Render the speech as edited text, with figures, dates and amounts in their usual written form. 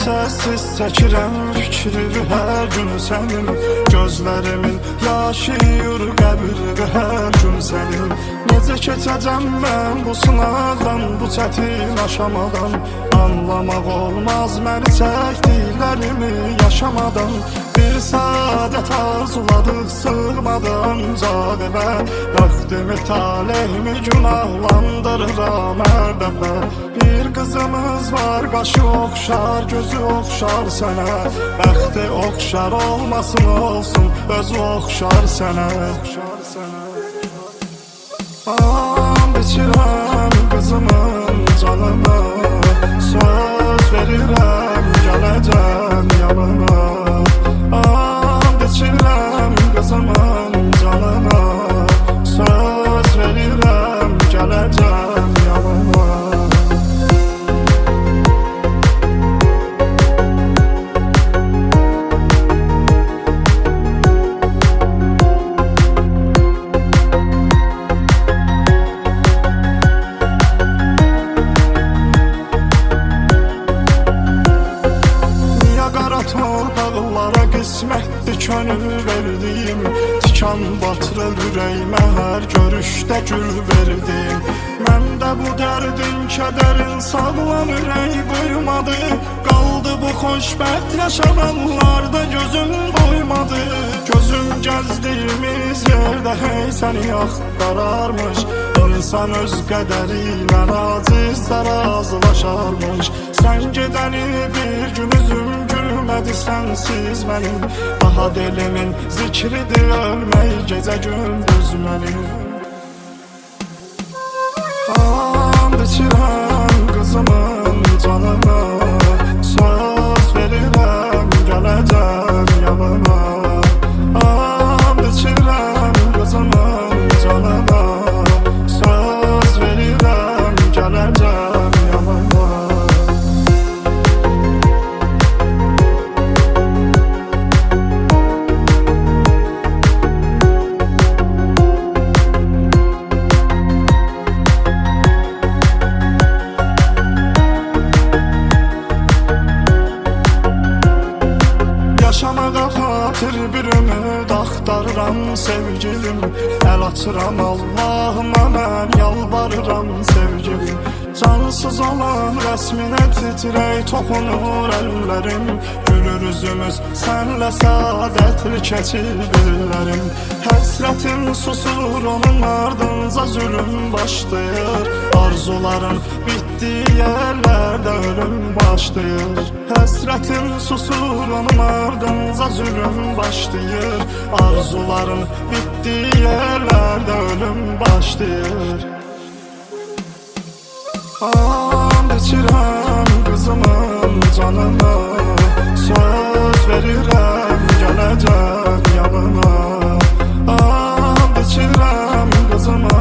Səssiz çəkirəm fikri hər gün sənin, gözlərimin yaşayır qəbri hər gün sənin. Necə keçəcəm mən bu sınaqdan, bu çətin aşamadan? Anlamaq olmaz məni çəkdiklərimi yaşamadan. Bir saadət arzuladıq sığmadı ancaq evə, bəxtimi taleyimi günahlandırıram hər dəfə. Bir qızımız var, qaşı oxşar, gözü oxşar sənə, bəxti oxşar olmasın olsun, özü oxşar sənə. And içirəm qızımın canına, söz verirəm gələcəm yanına. And içirəm qızımın canına, söz verirəm gələcəm yanına. Dağlara qismətdir könül verdiyim, tikan batırır ürəyimə hər görüşdə gül verdim. Məndə bu dərdin, kədərin sağlam ürək qoymadı, qaldı bu xoşbəxt yaşamanlarda gözüm doymadı. Gözüm gəzdiyimiz yerdə hey səni axtararmış, İnsan öz qədəri ilə acizlə razılaşarmış. Sən gedəni bir gün üzüm gülmədi sənsiz mənim, daha dilimin zikridir ölmək gecə gündüz mənim. And içirəm qızımın canına, söz verirəm gələcəm yanına. And içirəm qızımın canına, söz verirəm gələcəm yanına. Yaşamağa xatir bir ümid axtarıram sevgilim, əl açıram Allahıma mən yalvarıram sevgilim. Cansız olan rəsminə titrək toxunur əllərim, gülür üzümüz sənlə saadətli keçir dillərim. Həsrətim susur onun ardınca zülüm başlayır, arzuların bitdiyi yerlərdə ölüm başlayır. Həsrətim susur onun ardınca zülüm başlayır, arzuların bitdiyi yerlərdə ölüm başlayır. And içirəm qızımın canına, söz verirəm gələcəm yanına. And içirəm qızımın